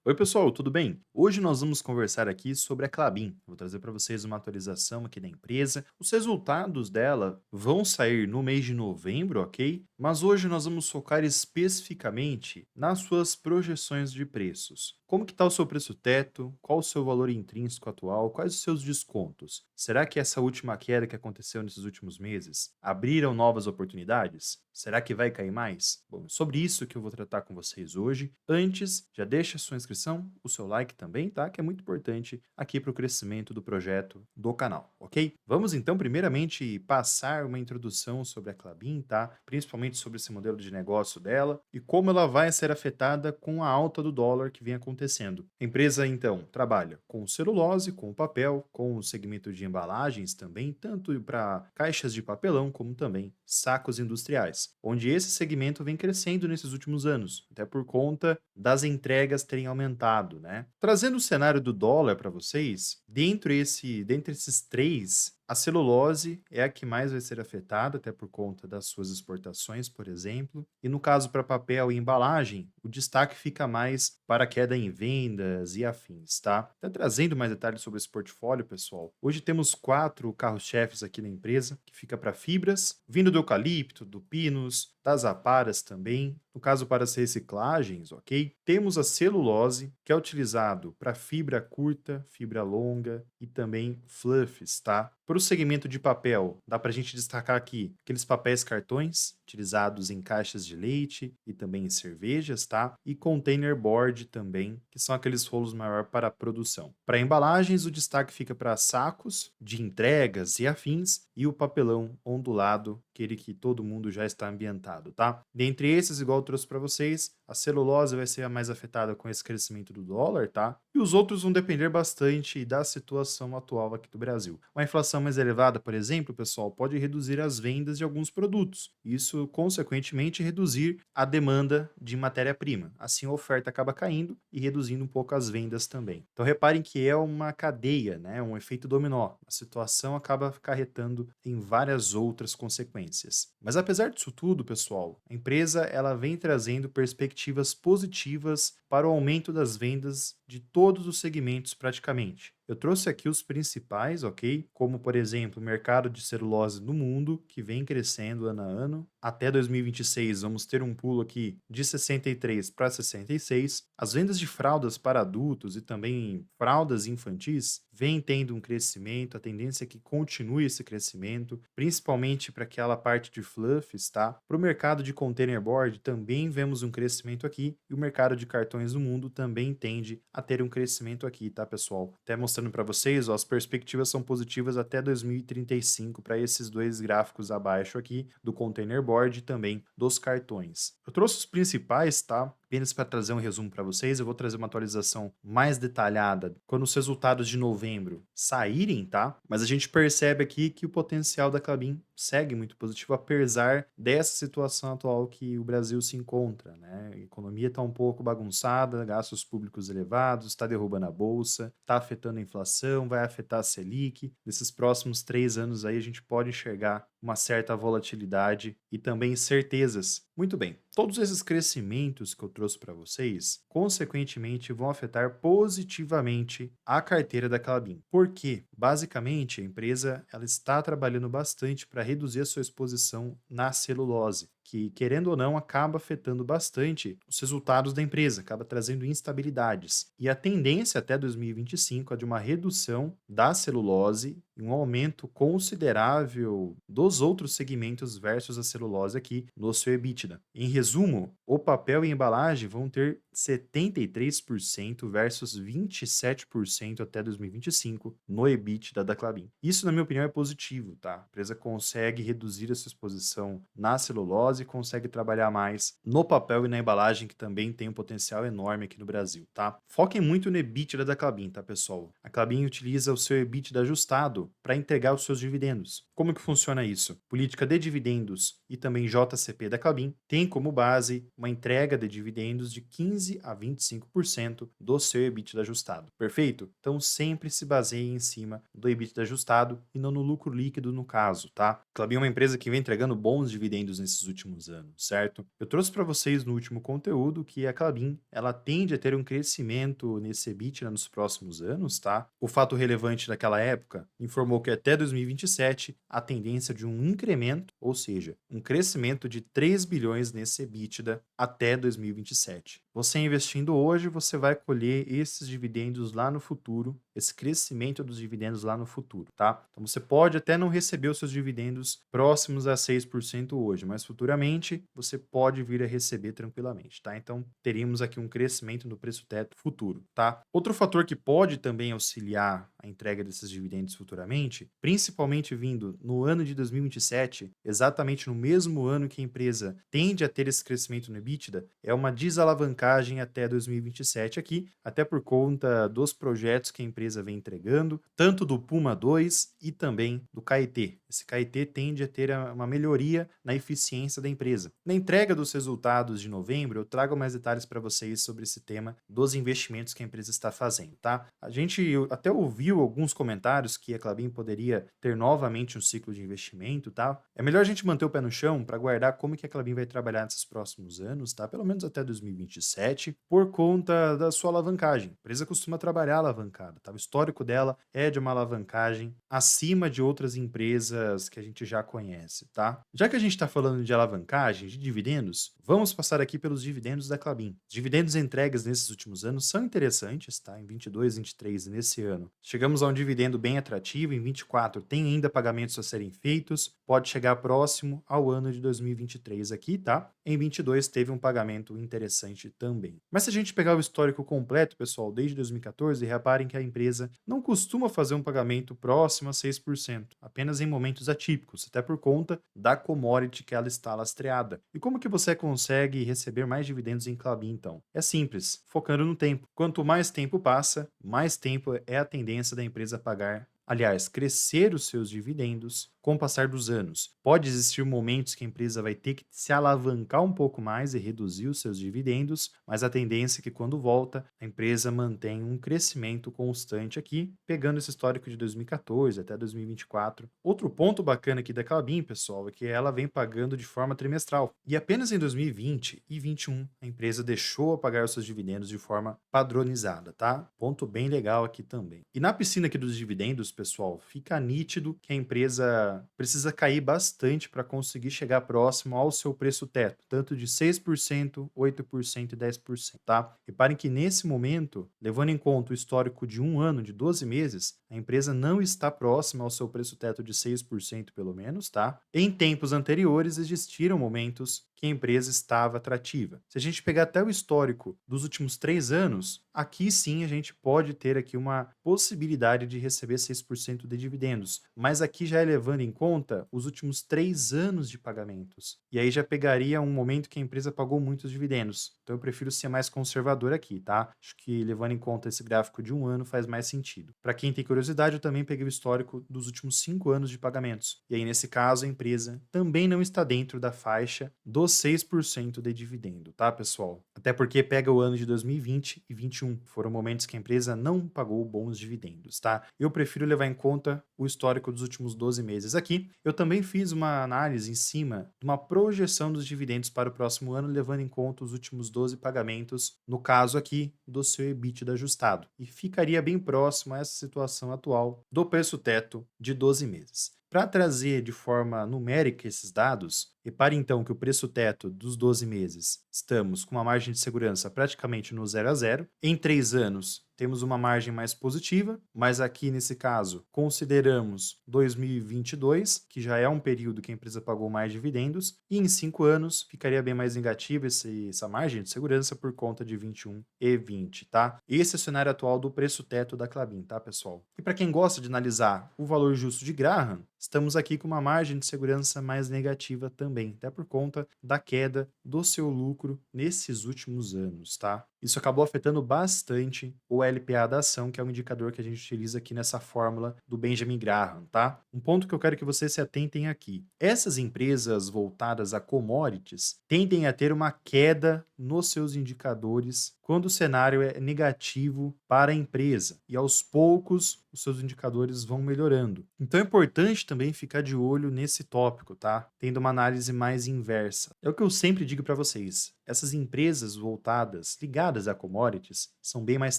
Oi, pessoal, tudo bem? Hoje nós vamos conversar aqui sobre a Klabin. Vou trazer para vocês uma atualização aqui da empresa. Os resultados dela vão sair no mês de novembro, ok? Mas hoje nós vamos focar especificamente nas suas projeções de preços. Como que está o seu preço teto? Qual o seu valor intrínseco atual? Quais os seus descontos? Será que essa última queda que aconteceu nesses últimos meses abriram novas oportunidades? Será que vai cair mais? Bom, é sobre isso que eu vou tratar com vocês hoje. Antes, já deixa a sua inscrição, o seu like também, tá? Que é muito importante aqui para o crescimento do projeto do canal, ok? Vamos então, primeiramente, passar uma introdução sobre a Klabin, tá? Principalmente sobre esse modelo de negócio dela e como ela vai ser afetada com a alta do dólar que vem acontecendo. A empresa, então, trabalha com celulose, com papel, com o segmento de embalagens também, tanto para caixas de papelão como também sacos industriais, onde esse segmento vem crescendo nesses últimos anos, até por conta das entregas terem aumentado, né? Trazendo o cenário do dólar para vocês, dentre esses três, a celulose é a que mais vai ser afetada, até por conta das suas exportações, por exemplo. E no caso para papel e embalagem, o destaque fica mais para a queda em vendas e afins, tá? Então, trazendo mais detalhes sobre esse portfólio, pessoal. Hoje temos quatro carros-chefes aqui na empresa, que fica para fibras, vindo do eucalipto, do pinus, das aparas também. No caso para as reciclagens, ok? Temos a celulose, que é utilizado para fibra curta, fibra longa e também fluffs, tá? Para o segmento de papel, dá para a gente destacar aqui aqueles papéis cartões, utilizados em caixas de leite e também em cervejas, tá? E container board também, que são aqueles rolos maior para a produção. Para embalagens, o destaque fica para sacos de entregas e afins e o papelão ondulado, aquele que todo mundo já está ambientado, tá? Dentre esses, igual eu trouxe para vocês, a celulose vai ser a mais afetada com esse crescimento do dólar, tá? E os outros vão depender bastante da situação atual aqui do Brasil. Uma inflação mais elevada, por exemplo, pessoal, pode reduzir as vendas de alguns produtos. Isso, consequentemente, reduzir a demanda de matéria-prima. Assim, a oferta acaba caindo e reduzindo um pouco as vendas também. Então, reparem que é uma cadeia, né? Um efeito dominó. A situação acaba acarretando em várias outras consequências. Mas apesar disso tudo, pessoal, a empresa ela vem trazendo perspectivas positivas para o aumento das vendas de todos os segmentos praticamente. Eu trouxe aqui os principais, ok? Como, por exemplo, o mercado de celulose no mundo, que vem crescendo ano a ano. Até 2026, vamos ter um pulo aqui de 63 para 66. As vendas de fraldas para adultos e também fraldas infantis vem tendo um crescimento, a tendência é que continue esse crescimento, principalmente para aquela parte de fluffs, tá? Para o mercado de container board também vemos um crescimento aqui e o mercado de cartões no mundo também tende a ter um crescimento aqui, tá, pessoal? Até mostrando para vocês, ó, as perspectivas são positivas até 2035 para esses dois gráficos abaixo aqui do container board e também dos cartões. Eu trouxe os principais, tá? Apenas para trazer um resumo para vocês, eu vou trazer uma atualização mais detalhada quando os resultados de novembro saírem, tá? Mas a gente percebe aqui que o potencial da Klabin segue muito positivo, apesar dessa situação atual que o Brasil se encontra, né? A economia está um pouco bagunçada, gastos públicos elevados, está derrubando a bolsa, está afetando a inflação, vai afetar a Selic. Nesses próximos 3 anos aí a gente pode enxergar uma certa volatilidade e também certezas. Muito bem, todos esses crescimentos que eu trouxe para vocês, consequentemente, vão afetar positivamente a carteira da Klabin. Por quê? Basicamente, a empresa ela está trabalhando bastante para reduzir a sua exposição na celulose, que, querendo ou não, acaba afetando bastante os resultados da empresa, acaba trazendo instabilidades. E a tendência até 2025 é de uma redução da celulose e um aumento considerável dos outros segmentos versus a celulose aqui no seu EBITDA. Em resumo, o papel e embalagem vão ter 73% versus 27% até 2025 no EBITDA da Klabin. Isso, na minha opinião, é positivo, tá? A empresa consegue reduzir essa exposição na celulose e consegue trabalhar mais no papel e na embalagem, que também tem um potencial enorme aqui no Brasil, tá? Foquem muito no EBITDA da Klabin, tá, pessoal? A Klabin utiliza o seu EBITDA ajustado para entregar os seus dividendos. Como que funciona isso? isso, política de dividendos e também JCP da Klabin tem como base uma entrega de dividendos de 15 a 25% do seu EBITDA ajustado. Perfeito? Então sempre se baseie em cima do EBITDA ajustado e não no lucro líquido no caso, tá? A Klabin é uma empresa que vem entregando bons dividendos nesses últimos anos, certo? Eu trouxe para vocês no último conteúdo que a Klabin, ela tende a ter um crescimento nesse EBITDA nos próximos anos, tá? O fato relevante daquela época informou que até 2027 a tendência de um incremento, ou seja, um crescimento de 3 bilhões nesse EBITDA até 2027. Você investindo hoje, você vai colher esses dividendos lá no futuro, esse crescimento dos dividendos lá no futuro, tá? Então você pode até não receber os seus dividendos próximos a 6% hoje, mas futuramente você pode vir a receber tranquilamente, tá? Então teríamos aqui um crescimento no preço teto futuro, tá? Outro fator que pode também auxiliar a entrega desses dividendos futuramente, principalmente vindo no ano de 2027, exatamente no mesmo ano que a empresa tende a ter esse crescimento no EBITDA, é uma desalavancagem até 2027 aqui, até por conta dos projetos que a empresa vem entregando, tanto do Puma 2 e também do Caetê. Esse Caetê tende a ter uma melhoria na eficiência da empresa. Na entrega dos resultados de novembro, eu trago mais detalhes para vocês sobre esse tema dos investimentos que a empresa está fazendo, tá? A gente até ouviu alguns comentários que a Klabin poderia ter novamente um ciclo de investimento, tá? É melhor a gente manter o pé no chão para guardar como que a Klabin vai trabalhar nesses próximos anos, tá? Pelo menos até 2027, por conta da sua alavancagem. A empresa costuma trabalhar alavancada, tá? O histórico dela é de uma alavancagem acima de outras empresas que a gente já conhece, tá? Já que a gente está falando de alavancagem, de dividendos, vamos passar aqui pelos dividendos da Klabin. Os dividendos entregues nesses últimos anos são interessantes, tá? Em 22, 23 nesse ano. Chegamos a um dividendo bem atrativo, em 24 tem ainda pagamentos a serem feitos, pode chegar próximo ao ano de 2023 aqui, tá? Em 22 teve um pagamento interessante também. Mas se a gente pegar o histórico completo, pessoal, desde 2014, reparem que a empresa não costuma fazer um pagamento próximo a 6%, apenas em momentos atípicos, até por conta da commodity que ela está lastreada. E como que você consegue receber mais dividendos em Klabin, então? É simples, focando no tempo. Quanto mais tempo passa, mais tempo é a tendência da empresa pagar, aliás, crescer os seus dividendos com o passar dos anos. Pode existir momentos que a empresa vai ter que se alavancar um pouco mais e reduzir os seus dividendos, mas a tendência é que quando volta, a empresa mantém um crescimento constante aqui, pegando esse histórico de 2014 até 2024. Outro ponto bacana aqui da Klabin, pessoal, é que ela vem pagando de forma trimestral. E apenas em 2020 e 2021 a empresa deixou a pagar os seus dividendos de forma padronizada, tá? Ponto bem legal aqui também. E na piscina aqui dos dividendos, pessoal, fica nítido que a empresa precisa cair bastante para conseguir chegar próximo ao seu preço teto, tanto de 6%, 8% e 10%, tá? Reparem que nesse momento, levando em conta o histórico de um ano, de 12 meses, a empresa não está próxima ao seu preço teto de 6% pelo menos, tá? Em tempos anteriores existiram momentos que a empresa estava atrativa. Se a gente pegar até o histórico dos últimos 3 anos, aqui sim a gente pode ter aqui uma possibilidade de receber 6% de dividendos, mas aqui já é levando em conta os últimos 3 anos de pagamentos. E aí já pegaria um momento que a empresa pagou muitos dividendos. Então eu prefiro ser mais conservador aqui, tá? Acho que levando em conta esse gráfico de um ano faz mais sentido. Para quem tem curiosidade, eu também peguei o histórico dos últimos 5 anos de pagamentos. E aí, nesse caso, a empresa também não está dentro da faixa dos 6% de dividendo, tá, pessoal? Até porque pega o ano de 2020 e 2021. Foram momentos que a empresa não pagou bons dividendos, tá? Eu prefiro levar em conta o histórico dos últimos 12 meses aqui. Eu também fiz uma análise em cima de uma projeção dos dividendos para o próximo ano, levando em conta os últimos 12 pagamentos, no caso aqui, do seu EBITDA ajustado. E ficaria bem próximo a essa situação atual do preço teto de 12 meses. Para trazer de forma numérica esses dados, repare então que o preço teto dos 12 meses, estamos com uma margem de segurança praticamente no 0 a 0. Em 3 anos, temos uma margem mais positiva, mas aqui nesse caso consideramos 2022, que já é um período que a empresa pagou mais dividendos, e em 5 anos ficaria bem mais negativa essa margem de segurança por conta de 21 e 20, tá? Esse é o cenário atual do preço teto da Klabin, tá, pessoal? E para quem gosta de analisar o valor justo de Graham, estamos aqui com uma margem de segurança mais negativa também. também, até por conta da queda do seu lucro nesses últimos anos, tá? Isso acabou afetando bastante o LPA da ação, que é um indicador que a gente utiliza aqui nessa fórmula do Benjamin Graham, tá? Um ponto que eu quero que vocês se atentem aqui. Essas empresas voltadas a commodities tendem a ter uma queda nos seus indicadores quando o cenário é negativo para a empresa e aos poucos os seus indicadores vão melhorando. Então é importante também ficar de olho nesse tópico, tá? Tendo uma análise mais inversa. É o que eu sempre digo para vocês. Essas empresas voltadas, ligadas a commodities, são bem mais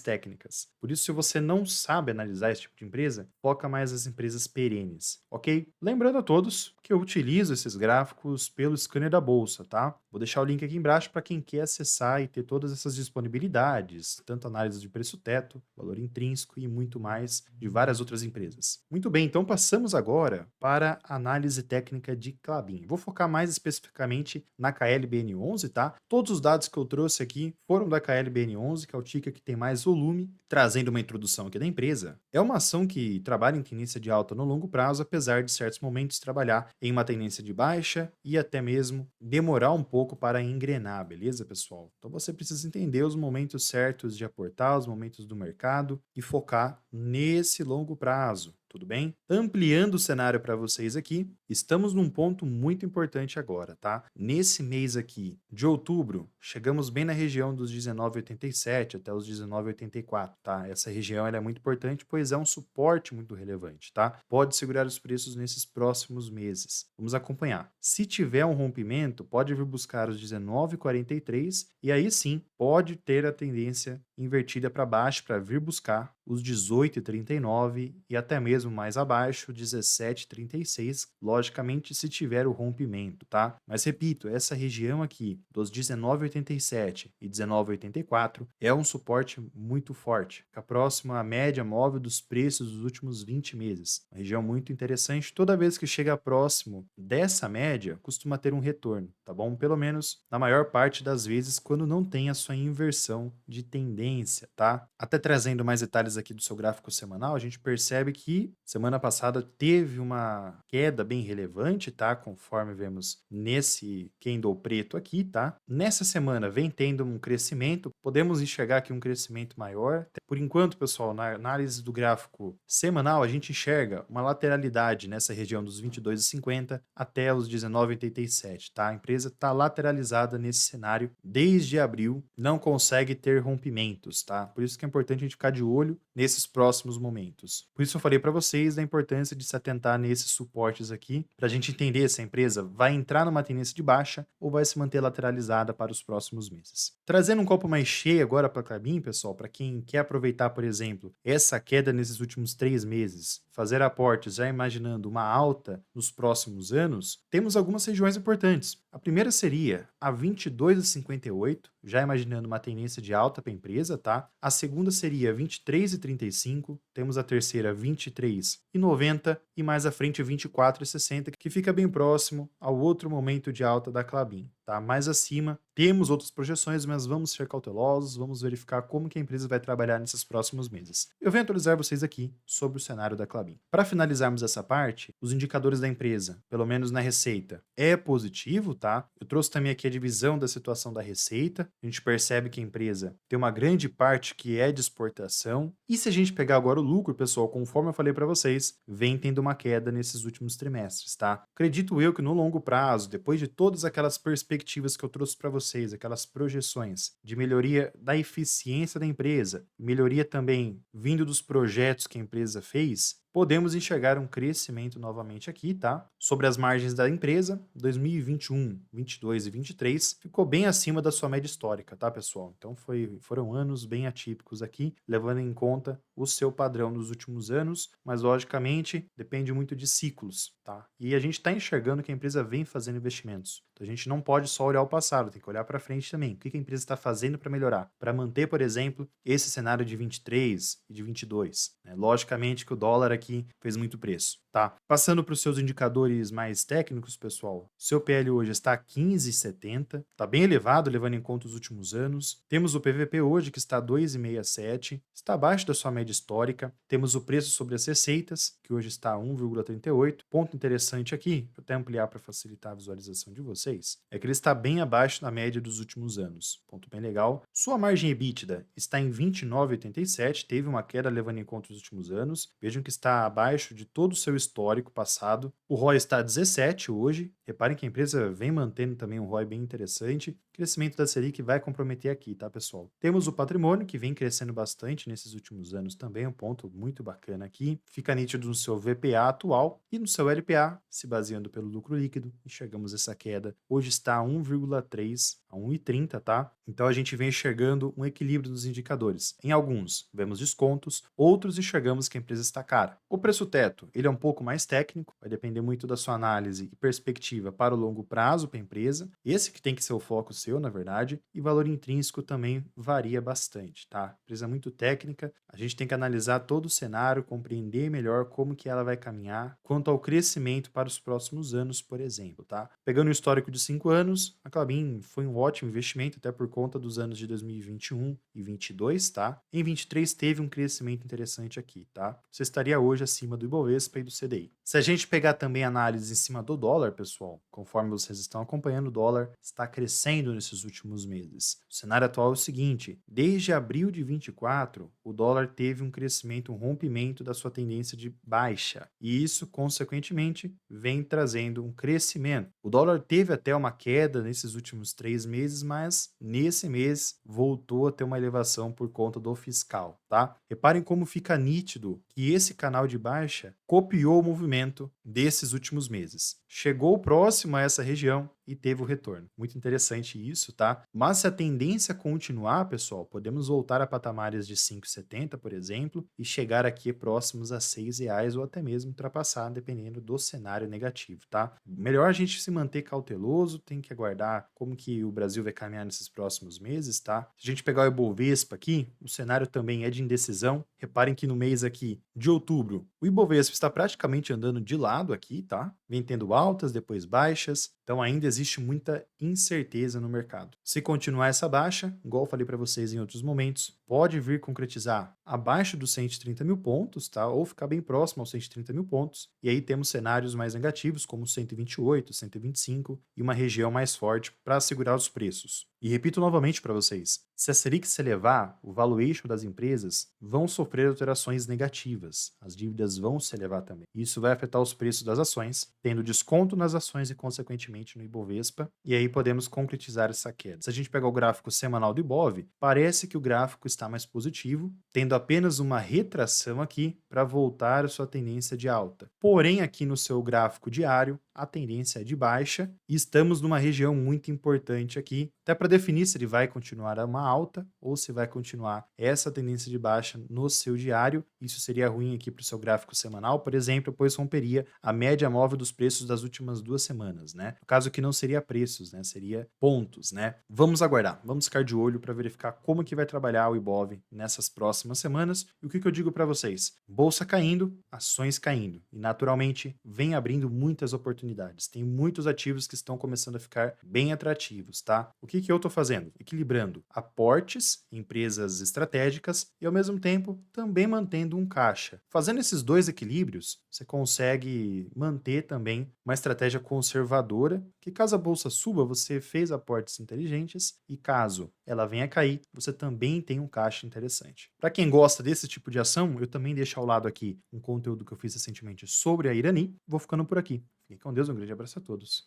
técnicas. Por isso, se você não sabe analisar esse tipo de empresa, foca mais nas empresas perenes, ok? Lembrando a todos que eu utilizo esses gráficos pelo scanner da bolsa, tá? Vou deixar o link aqui embaixo para quem quer acessar e ter todas essas disponibilidades, tanto análise de preço-teto, valor intrínseco e muito mais de várias outras empresas. Muito bem, então passamos agora para a análise técnica de Klabin. Vou focar mais especificamente na KLBN11, tá? Todos os dados que eu trouxe aqui foram da KLBN11, que é o ticker que tem mais volume, trazendo uma introdução aqui da empresa. É uma ação que trabalha em tendência de alta no longo prazo, apesar de certos momentos trabalhar em uma tendência de baixa e até mesmo demorar um pouco para engrenar, beleza, pessoal? Então você precisa entender os momentos certos de aportar, os momentos do mercado e focar nesse longo prazo. Tudo bem? Ampliando o cenário para vocês aqui, estamos num ponto muito importante agora, tá? Nesse mês aqui de outubro, chegamos bem na região dos 19,87 até os 19,84, tá? Essa região ela é muito importante, pois é um suporte muito relevante, tá? Pode segurar os preços nesses próximos meses. Vamos acompanhar. Se tiver um rompimento, pode vir buscar os 19,43 e aí sim, pode ter a tendência invertida para baixo para vir buscar os 18,39 e até mesmo mais abaixo, 17,36, logicamente se tiver o rompimento, tá? Mas repito, essa região aqui dos 19,87 e 19,84 é um suporte muito forte, fica próximo à média móvel dos preços dos últimos 20 meses. Uma região muito interessante, toda vez que chega próximo dessa média, costuma ter um retorno, tá bom? Pelo menos na maior parte das vezes quando não tem a sua inversão de tendência, tá? Até trazendo mais detalhes aqui do seu gráfico semanal, a gente percebe que semana passada teve uma queda bem relevante, tá? Conforme vemos nesse candle preto aqui, tá? Nessa semana vem tendo um crescimento, podemos enxergar aqui um crescimento maior. Por enquanto, pessoal, na análise do gráfico semanal, a gente enxerga uma lateralidade nessa região dos 22,50 até os 19,87, tá? A empresa está lateralizada nesse cenário desde abril, não consegue ter rompimentos, tá? Por isso que é importante a gente ficar de olho nesses próximos momentos. Por isso eu falei para vocês da importância de se atentar nesses suportes aqui, para a gente entender se a empresa vai entrar numa tendência de baixa ou vai se manter lateralizada para os próximos meses. Trazendo um copo mais cheio agora para a Klabin, pessoal, para quem quer aproveitar, por exemplo, essa queda nesses últimos 3 meses, fazer aportes já imaginando uma alta nos próximos anos, temos algumas regiões importantes. A primeira seria a 22,58, já imaginando uma tendência de alta para a empresa, tá? A segunda seria 23,35, temos a terceira 23,90 e mais à frente 24,60, que fica bem próximo ao outro momento de alta da Klabin, tá? Mais acima, temos outras projeções, mas vamos ser cautelosos, vamos verificar como que a empresa vai trabalhar nesses próximos meses. Eu venho atualizar vocês aqui sobre o cenário da Klabin. Para finalizarmos essa parte, os indicadores da empresa, pelo menos na receita, é positivo, tá? Eu trouxe também aqui a divisão da situação da receita. A gente percebe que a empresa tem uma grande parte que é de exportação. E se a gente pegar agora o lucro, pessoal, conforme eu falei para vocês, vem tendo uma queda nesses últimos trimestres, tá? Acredito eu que no longo prazo, depois de todas aquelas perspectivas que eu trouxe para vocês, aquelas projeções de melhoria da eficiência da empresa, melhoria também vindo dos projetos que a empresa fez, podemos enxergar um crescimento novamente aqui, tá? Sobre as margens da empresa, 2021, 22 e 23 ficou bem acima da sua média histórica, tá, pessoal? Então foram anos bem atípicos aqui, levando em conta o seu padrão dos últimos anos, mas logicamente depende muito de ciclos, tá? E a gente está enxergando que a empresa vem fazendo investimentos. Então a gente não pode só olhar o passado, tem que olhar para frente também. O que a empresa está fazendo para melhorar? Para manter, por exemplo, esse cenário de 23 e de 22, né? Logicamente que o dólar aqui aqui fez muito preço, tá? Passando para os seus indicadores mais técnicos, pessoal, seu PL hoje está a 15,70, está bem elevado, levando em conta os últimos anos. Temos o PVP hoje, que está a 2,67, está abaixo da sua média histórica. Temos o preço sobre as receitas, que hoje está a 1,38. Ponto interessante aqui, vou até ampliar para facilitar a visualização de vocês, é que ele está bem abaixo da média dos últimos anos. Ponto bem legal. Sua margem EBITDA está em 29,87, teve uma queda levando em conta os últimos anos. Vejam que está abaixo de todo o seu histórico passado. O ROI está a 17 hoje. Reparem que a empresa vem mantendo também um ROI bem interessante. O crescimento da Selic vai comprometer aqui, tá, pessoal? Temos o patrimônio, que vem crescendo bastante nesses últimos anos também, um ponto muito bacana aqui. Fica nítido no seu VPA atual e no seu LPA, se baseando pelo lucro líquido, enxergamos essa queda. Hoje está a 1,3 a 1,30, tá? Então a gente vem enxergando um equilíbrio dos indicadores. Em alguns, vemos descontos, outros enxergamos que a empresa está cara. O preço teto, ele é um pouco mais técnico, vai depender muito da sua análise e perspectiva para o longo prazo para a empresa. Esse que tem que ser o foco seu, na verdade, e valor intrínseco também varia bastante, tá? Empresa muito técnica, a gente tem que analisar todo o cenário, compreender melhor como que ela vai caminhar quanto ao crescimento para os próximos anos, por exemplo, tá? Pegando o histórico de 5 anos, a Klabin foi um ótimo investimento, até por conta dos anos de 2021 e 22, tá? Em 23 teve um crescimento interessante aqui, tá? Você estaria hoje acima do Ibovespa e do CDI. Se a gente pegar também análise em cima do dólar, pessoal, conforme vocês estão acompanhando, o dólar está crescendo nesses últimos meses. O cenário atual é o seguinte: desde abril de 24, o dólar teve um crescimento, um rompimento da sua tendência de baixa. E isso, consequentemente, vem trazendo um crescimento. O dólar teve até uma queda nesses últimos 3 meses, mas nesse mês voltou a ter uma elevação por conta do fiscal, tá? Reparem como fica nítido que esse canal de baixa copiou o movimento desses últimos meses. Chegou próximo a essa região e teve o retorno. Muito interessante isso, tá? Mas se a tendência continuar, pessoal, podemos voltar a patamares de 5,70, por exemplo, e chegar aqui próximos a R$ 6 ou até mesmo ultrapassar, dependendo do cenário negativo, tá? Melhor a gente se manter cauteloso, tem que aguardar como que o Brasil vai caminhar nesses próximos meses, tá? Se a gente pegar o Ibovespa aqui, o cenário também é de indecisão. Reparem que no mês aqui de outubro, o Ibovespa está praticamente andando de lado aqui, tá? Vem tendo altas, depois baixas, então ainda existe muita incerteza no mercado. Se continuar essa baixa, igual eu falei para vocês em outros momentos, pode vir concretizar abaixo dos 130 mil pontos, tá? Ou ficar bem próximo aos 130 mil pontos. E aí temos cenários mais negativos, como 128, 125 e uma região mais forte para segurar os preços. E repito novamente para vocês, se a Selic se elevar, o valuation das empresas vão sofrer alterações negativas. As dívidas vão se elevar também. Isso vai afetar os preços das ações, tendo desconto nas ações e, consequentemente, no Ibovespa. E aí podemos concretizar essa queda. Se a gente pegar o gráfico semanal do Ibov, parece que o gráfico está mais positivo, tendo apenas uma retração aqui para voltar à sua tendência de alta. Porém, aqui no seu gráfico diário, a tendência é de baixa e estamos numa região muito importante aqui, até para definir se ele vai continuar a uma alta ou se vai continuar essa tendência de baixa no seu diário. Isso seria ruim aqui para o seu gráfico semanal, por exemplo, pois romperia a média móvel dos preços das últimas 2 semanas, né? No caso que não seria preços, né? Seria pontos, né? Vamos aguardar, vamos ficar de olho para verificar como que vai trabalhar o Ibov nessas próximas semanas. E o que eu digo para vocês? Bolsa caindo, ações caindo e naturalmente vem abrindo muitas oportunidades. Tem muitos ativos que estão começando a ficar bem atrativos, tá? O que eu estou fazendo? Equilibrando aportes, empresas estratégicas e, ao mesmo tempo, também mantendo um caixa. Fazendo esses dois equilíbrios, você consegue manter também uma estratégia conservadora, que caso a bolsa suba, você fez aportes inteligentes e caso ela venha a cair, você também tem um caixa interessante. Para quem gosta desse tipo de ação, eu também deixo ao lado aqui um conteúdo que eu fiz recentemente sobre a Irani. Vou ficando por aqui. Fiquem com Deus, um grande abraço a todos.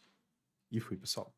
E fui, pessoal.